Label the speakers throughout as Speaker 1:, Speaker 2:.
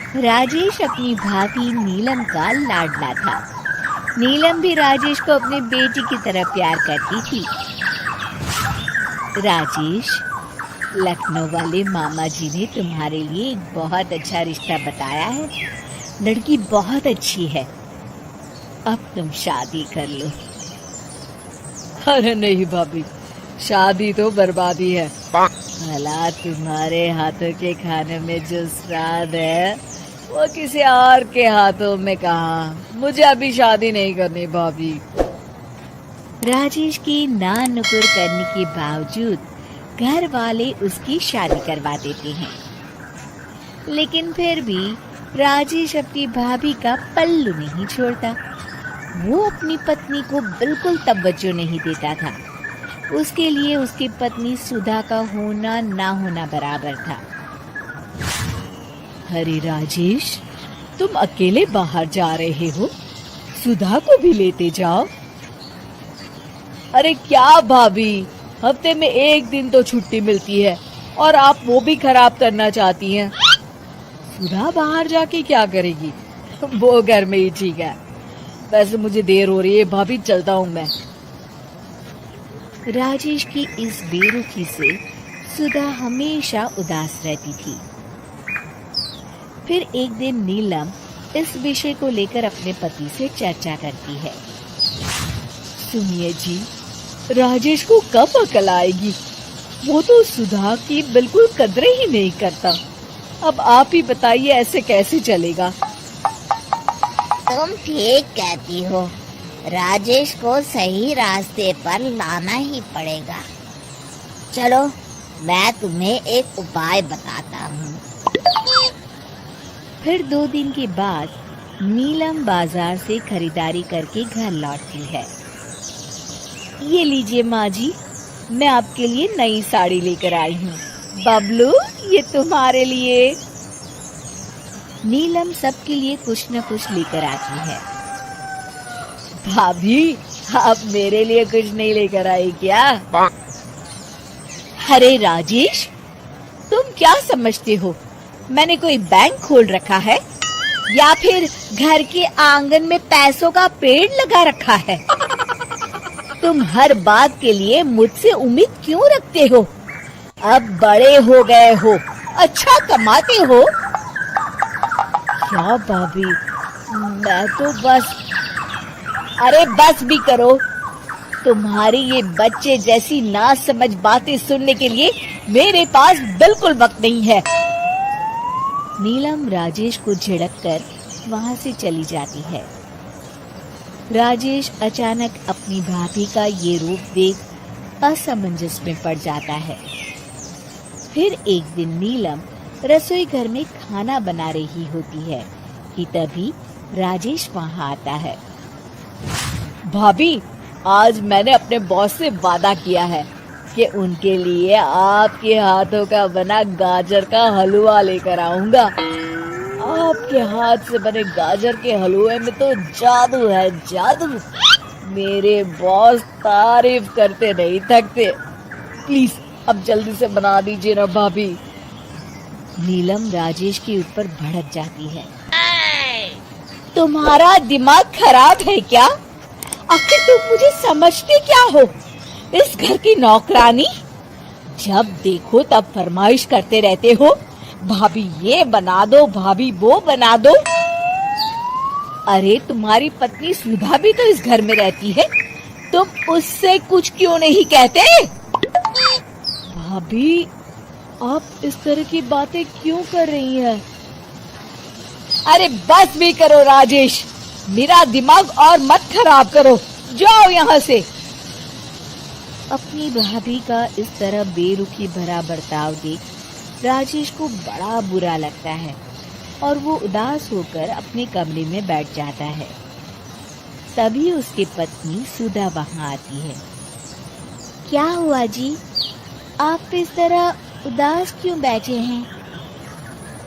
Speaker 1: राजेश अपनी भाभी नीलम का लाडला था। नीलम भी राजेश को अपनी बेटी की तरह प्यार करती थी। राजेश, लखनऊ वाले मामा जी ने तुम्हारे लिए एक बहुत अच्छा रिश्ता बताया है। लड़की बहुत अच्छी है, अब तुम शादी कर लो।
Speaker 2: अरे नहीं भाभी, शादी तो बर्बादी है।
Speaker 1: भला तुम्हारे हाथों के खाने में जो स्वाद है
Speaker 2: वो किसी और के हाथों में कहाँ। मुझे अभी शादी नहीं करनी भाभी।
Speaker 1: राजेश की ना नुकुर करने के बावजूद घर वाले उसकी शादी करवा देते हैं, लेकिन फिर भी राजेश अपनी भाभी का पल्लू नहीं छोड़ता। वो अपनी पत्नी को बिल्कुल तवज्जो नहीं देता था। उसके लिए उसकी पत्नी सुधा का होना ना होना बराबर था।
Speaker 2: अरे राजेश, तुम अकेले बाहर जा रहे हो, सुधा को भी लेते जाओ। अरे क्या भाभी, हफ्ते में एक दिन तो छुट्टी मिलती है और आप वो भी खराब करना चाहती हैं। सुधा बाहर जाके क्या करेगी, वो घर में ही ठीक है। वैसे मुझे देर हो रही है भाभी, चलता हूँ मैं।
Speaker 1: राजेश की इस बेरुखी से सुधा हमेशा उदास रहती थी। फिर एक दिन नीलम इस विषय को लेकर अपने पति से चर्चा करती है।
Speaker 2: सुनिए जी, राजेश को कब अकल आएगी? वो तो सुधा की बिल्कुल कदरें ही नहीं करता। अब आप ही बताइए, ऐसे कैसे चलेगा?
Speaker 3: तुम ठीक कहती हो, राजेश को सही रास्ते पर लाना ही पड़ेगा। चलो, मैं तुम्हें एक उपाय बताता हूँ।
Speaker 1: फिर 2 दिन के बाद नीलम बाजार से खरीदारी करके घर लौटती है।
Speaker 2: ये लीजिए माँ जी, मैं आपके लिए नई साड़ी लेकर आई हूँ। बबलू, ये तुम्हारे लिए।
Speaker 1: नीलम सबके लिए कुछ न कुछ लेकर आती है।
Speaker 2: भाभी, आप मेरे लिए कुछ नहीं लेकर आई क्या?
Speaker 1: अरे राजेश, तुम क्या समझते हो? मैंने कोई बैंक खोल रखा है या फिर घर के आंगन में पैसों का पेड़ लगा रखा है? तुम हर बात के लिए मुझसे उम्मीद क्यों रखते हो? अब बड़े हो गए हो, अच्छा कमाते हो।
Speaker 2: क्या भाभी, मैं तो बस।
Speaker 1: अरे बस भी करो। तुम्हारी ये बच्चे जैसी नासमझ बातें सुनने के लिए मेरे पास बिल्कुल वक्त नहीं है। नीलम राजेश को झिड़ककर वहां से चली जाती है। राजेश अचानक अपनी भाभी का ये रूप देख असमंजस में पड़ जाता है। फिर एक दिन नीलम रसोई घर में खाना बना रही होती है कि तभी राजेश वहां आता है।
Speaker 2: भाभी, आज मैंने अपने बॉस से वादा किया है कि उनके लिए आपके हाथों का बना गाजर का हलवा लेकर आऊंगा। आपके हाथ से बने गाजर के हलवे में तो जादू है, जादू। मेरे बॉस तारीफ करते नहीं थकते। प्लीज अब जल्दी से बना दीजिए ना भाभी।
Speaker 1: नीलम राजेश के ऊपर भड़क जाती है। तुम्हारा दिमाग खराब है क्या? आखिर तुम मुझे समझते क्या हो? इस घर की नौकरानी? जब देखो तब फरमाइश करते रहते हो, भाभी ये बना दो, भाभी वो बना दो। अरे तुम्हारी पत्नी सुधा भी तो इस घर में रहती है, तुम उससे कुछ क्यों नहीं कहते?
Speaker 2: भाभी, आप इस तरह की बातें क्यों कर रही हैं?
Speaker 1: अरे बस भी करो राजेश, मेरा दिमाग और मत खराब करो, जाओ यहाँ से। अपनी भाभी का इस तरह बेरुखी भरा बर्ताव देख राजेश को बड़ा बुरा लगता है और वो उदास होकर अपने कमरे में बैठ जाता है। तभी उसकी पत्नी सुधा वहां आती है। क्या हुआ जी, आप इस तरह उदास क्यों बैठे हैं?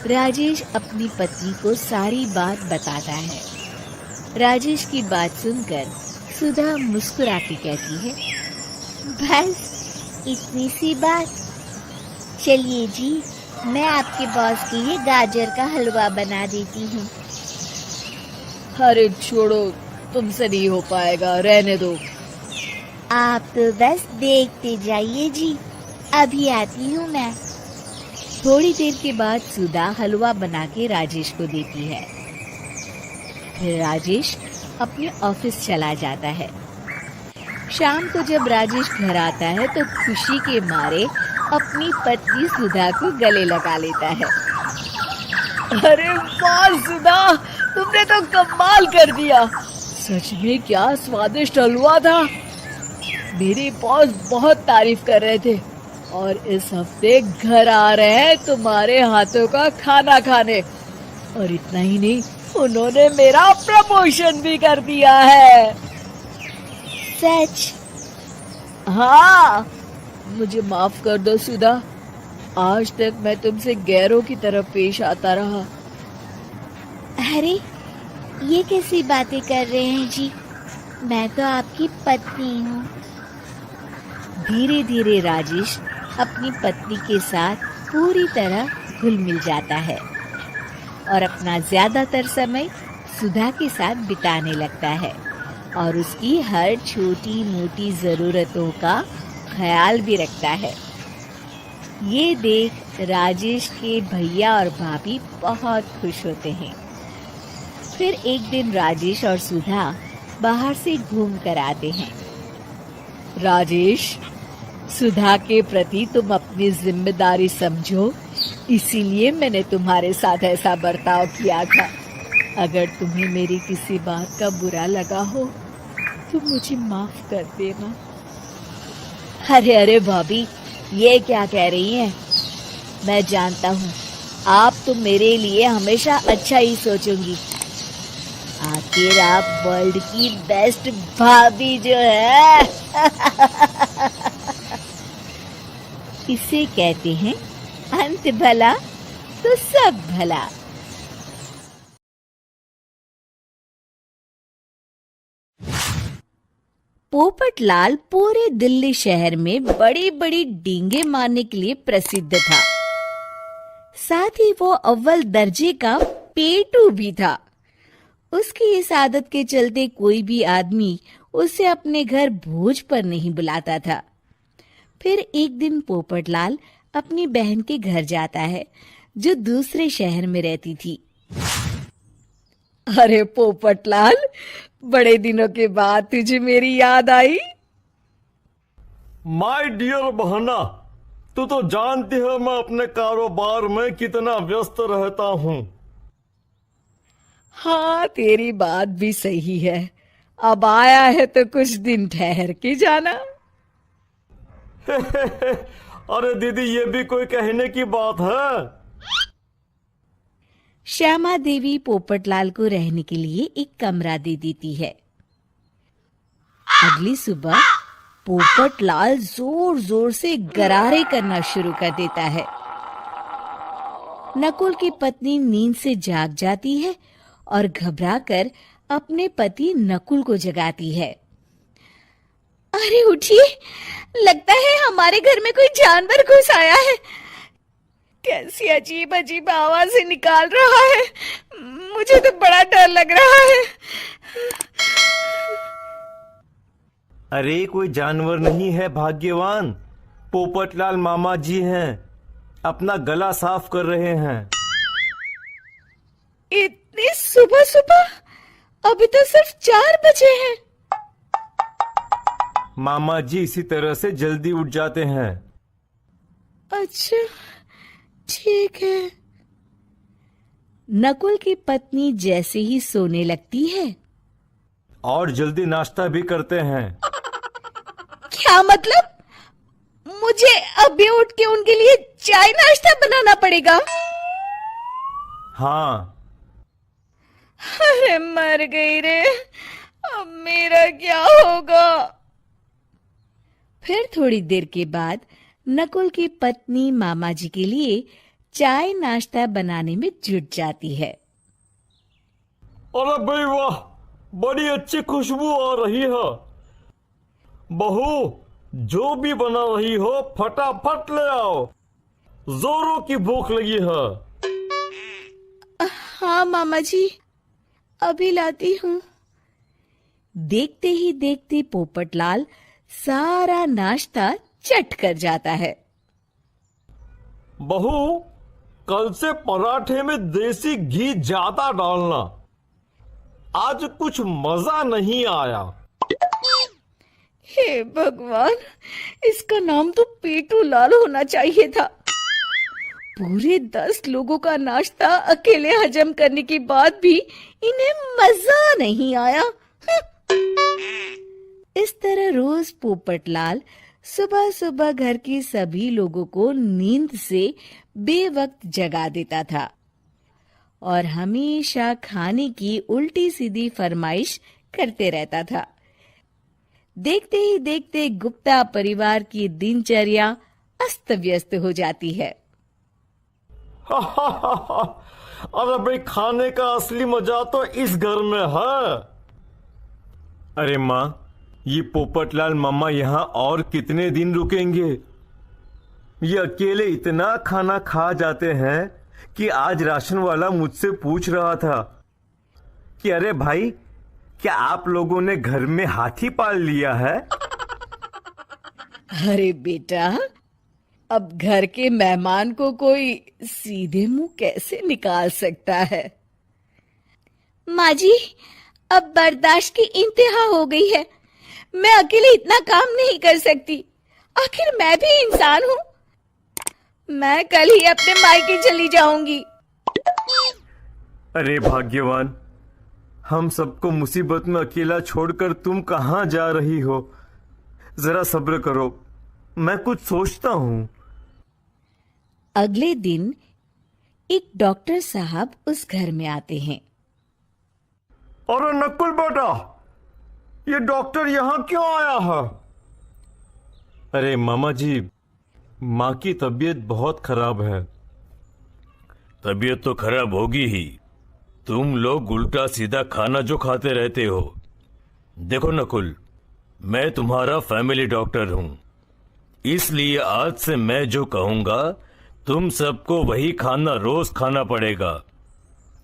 Speaker 1: राजेश अपनी पत्नी को सारी बात बताता है। राजेश की बात सुनकर सुधा मुस्कुराती कहती है, बस इतनी सी बात, चलिए जी
Speaker 3: मैं आपके बॉस के लिए गाजर का हलवा बना देती हूँ।
Speaker 2: अरे छोड़ो, तुमसे नहीं हो पाएगा, रहने दो।
Speaker 3: आप तो बस देखते जाइए जी, अभी आती हूँ मैं।
Speaker 1: थोड़ी देर के बाद सुधा हलवा बना के राजेश को देती है। फिर राजेश अपने ऑफिस चला जाता है। शाम को जब राजेश घर आता है तो खुशी के मारे अपनी पत्नी सुधा को गले लगा लेता है।
Speaker 2: अरे वाह सुधा, तुमने तो कमाल कर दिया। सच में क्या स्वादिष्ट हलवा था। मेरे बॉस बहुत तारीफ कर रहे थे और इस हफ्ते घर आ रहे हैं तुम्हारे हाथों का खाना खाने। और इतना ही नहीं, उन्होंने मेरा प्रमोशन भी कर दिया है।
Speaker 3: सच?
Speaker 2: हाँ, मुझे माफ कर दो सुधा, आज तक मैं तुमसे गैरों की तरह पेश आता रहा।
Speaker 3: अरे ये कैसी बातें कर रहे हैं जी, मैं तो आपकी पत्नी हूँ।
Speaker 1: धीरे धीरे राजेश अपनी पत्नी के साथ पूरी तरह घुल मिल जाता है और अपना ज्यादातर समय सुधा के साथ बिताने लगता है और उसकी हर छोटी मोटी जरूरतों का ख्याल भी रखता है। ये देख राजेश के भैया और भाभी बहुत खुश होते हैं। फिर एक दिन राजेश और सुधा बाहर से घूम कर आते हैं।
Speaker 2: राजेश, सुधा के प्रति तुम अपनी जिम्मेदारी समझो, इसीलिए मैंने तुम्हारे साथ ऐसा बर्ताव किया था। अगर तुम्हें मेरी किसी बात का बुरा लगा हो तो मुझे माफ कर देना।
Speaker 1: अरे अरे भाभी, ये क्या कह रही हैं? मैं जानता हूँ आप तो मेरे लिए हमेशा अच्छा ही सोचोगी। आखिर आप वर्ल्ड की बेस्ट भाभी जो है। इसे कहते हैं अंत भला तो सब भला। पोपटलाल पूरे दिल्ली शहर में बड़ी बड़ी डींगे मारने के लिए प्रसिद्ध था। साथ ही वो अव्वल दर्जे का पेटू भी था। उसकी इस आदत के चलते कोई भी आदमी उसे अपने घर भोज पर नहीं बुलाता था। फिर एक दिन पोपटलाल अपनी बहन के घर जाता है जो दूसरे शहर में रहती थी।
Speaker 2: अरे पोपटलाल, बड़े दिनों के बाद तुझे मेरी याद आई।
Speaker 4: माय डियर बहना, तू तो जानती है मैं अपने कारोबार में कितना व्यस्त रहता हूँ।
Speaker 2: हाँ, तेरी बात भी सही है। अब आया है तो कुछ दिन ठहर के जाना।
Speaker 4: अरे दीदी, ये भी कोई कहने की बात है।
Speaker 1: श्यामा देवी पोपटलाल को रहने के लिए एक कमरा दे देती है। अगली सुबह पोपटलाल जोर जोर से गरारे करना शुरू कर देता है। नकुल की पत्नी नींद से जाग जाती है और घबराकर अपने पति नकुल को जगाती है।
Speaker 3: अरे उठिए, लगता है हमारे घर में कोई जानवर घुस आया है। कैसी अजीब अजीब आवाजें निकाल रहा है, मुझे तो बड़ा डर लग रहा है।
Speaker 4: अरे कोई जानवर नहीं है भाग्यवान, पोपटलाल मामा जी हैं, अपना गला साफ कर रहे हैं।
Speaker 3: इतनी सुबह सुबह? अभी तो सिर्फ 4 बजे हैं।
Speaker 4: मामा जी इसी तरह से जल्दी उठ जाते हैं।
Speaker 3: अच्छा, ठीक है।
Speaker 1: नकुल की पत्नी जैसे ही सोने लगती है
Speaker 4: और जल्दी नाश्ता भी करते हैं।
Speaker 3: क्या मतलब? मुझे अभी उठ के उनके लिए चाय नाश्ता बनाना पड़ेगा?
Speaker 4: हाँ।
Speaker 3: अरे मर गई रे, अब मेरा क्या होगा?
Speaker 1: फिर थोड़ी देर के बाद नकुल की पत्नी मामा जी के लिए चाय नाश्ता बनाने में जुट जाती है।
Speaker 4: अरे भाई वाह, बड़ी अच्छी खुशबू आ रही है। बहू, जो भी बना रही हो फटाफट ले आओ। जोरों की भूख लगी है।
Speaker 1: हाँ मामा जी, अभी लाती हूँ। देखते ही देखते पोपटलाल सारा नाश्ता चट कर जाता है।
Speaker 4: बहू, कल से पराठे में देसी घी ज्यादा डालना, आज कुछ मजा नहीं आया।
Speaker 1: हे भगवान, इसका नाम तो पेटू लाल होना चाहिए था। पूरे 10 लोगों का नाश्ता अकेले हजम करने के बाद भी इन्हें मजा नहीं आया। इस तरह रोज पोपटलाल सुबह सुबह घर के सभी लोगों को नींद से बेवक्त जगा देता था और हमेशा खाने की उल्टी सीधी फरमाइश करते रहता था। देखते ही देखते गुप्ता परिवार की दिनचर्या अस्त व्यस्त हो जाती है।
Speaker 4: अरे भाई, खाने का असली मजा तो इस घर में है। अरे माँ, ये पोपटलाल मामा यहाँ और कितने दिन रुकेंगे? ये अकेले इतना खाना खा जाते हैं कि आज राशन वाला मुझसे पूछ रहा था कि अरे भाई, क्या आप लोगों ने घर में हाथी पाल लिया है?
Speaker 1: अरे बेटा, अब घर के मेहमान को कोई सीधे मुंह कैसे निकाल सकता है? माँ जी, अब बर्दाश्त की इंतहा हो गई है। मैं अकेले इतना काम नहीं कर सकती। आखिर मैं भी इंसान हूँ। मैं कल ही अपने मायके चली जाऊंगी।
Speaker 4: अरे भाग्यवान, हम सबको मुसीबत में अकेला छोड़कर तुम कहाँ जा रही हो? जरा सब्र करो, मैं कुछ सोचता हूँ।
Speaker 1: अगले दिन एक डॉक्टर साहब उस घर में आते हैं।
Speaker 4: अरे नकुल बेटा, ये डॉक्टर यहाँ क्यों आया है? अरे मामा जी, माँ की तबीयत बहुत खराब है।
Speaker 5: तबीयत तो खराब होगी ही, तुम लोग उल्टा सीधा खाना जो खाते रहते हो। देखो नकुल, मैं तुम्हारा फैमिली डॉक्टर हूं, इसलिए आज से मैं जो कहूंगा तुम सबको वही खाना रोज खाना पड़ेगा।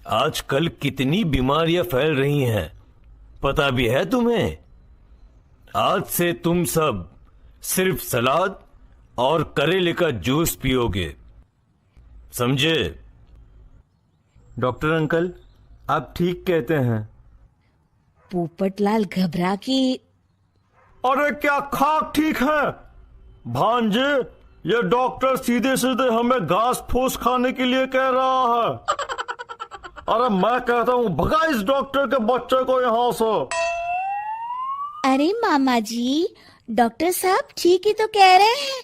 Speaker 5: आजकल कितनी बीमारियां फैल रही हैं, पता भी है तुम्हें? आज से तुम सब सिर्फ सलाद और करेले का जूस पियोगे, समझे?
Speaker 4: डॉक्टर अंकल, आप ठीक कहते हैं।
Speaker 1: पोपटलाल घबरा के,
Speaker 4: अरे क्या खाक ठीक है भांजे? ये डॉक्टर सीधे सीधे हमें घास फूस खाने के लिए कह रहा है। अरे मैं कहता हूँ, भगा इस डॉक्टर के बच्चे को यहाँ से।
Speaker 3: अरे मामा जी, डॉक्टर साहब ठीक ही तो कह रहे हैं।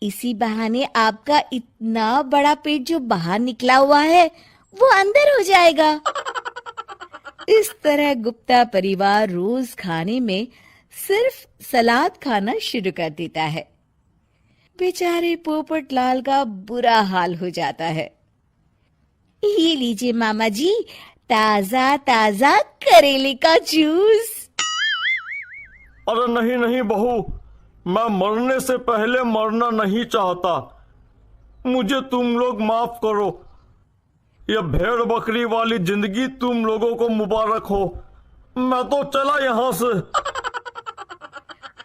Speaker 1: इसी बहाने आपका इतना बड़ा पेट जो बाहर निकला हुआ है वो अंदर हो जाएगा। इस तरह गुप्ता परिवार रोज खाने में सिर्फ सलाद खाना शुरू कर देता है। बेचारे पोपटलाल का बुरा हाल हो जाता है।
Speaker 3: ये लीजिए मामा जी, ताजा ताजा करेले का जूस।
Speaker 4: अरे नहीं नहीं बहू, मैं मरने से पहले मरना नहीं चाहता। मुझे तुम लोग माफ करो। यह भेड़ बकरी वाली जिंदगी तुम लोगों को मुबारक हो। मैं तो चला यहाँ से।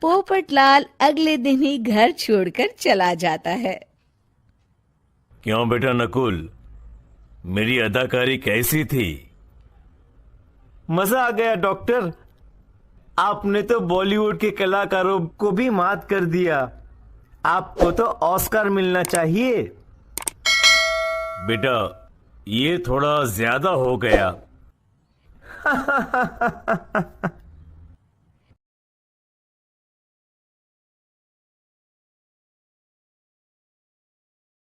Speaker 1: पोपटलाल अगले दिन ही घर छोड़कर चला जाता है।
Speaker 5: क्यों बेटा नकुल, मेरी अदाकारी कैसी थी?
Speaker 4: मजा आ गया डॉक्टर। आपने तो बॉलीवुड के कलाकारों को भी मात कर दिया। आपको तो ऑस्कर मिलना चाहिए।
Speaker 5: बेटा, ये थोड़ा ज्यादा हो गया।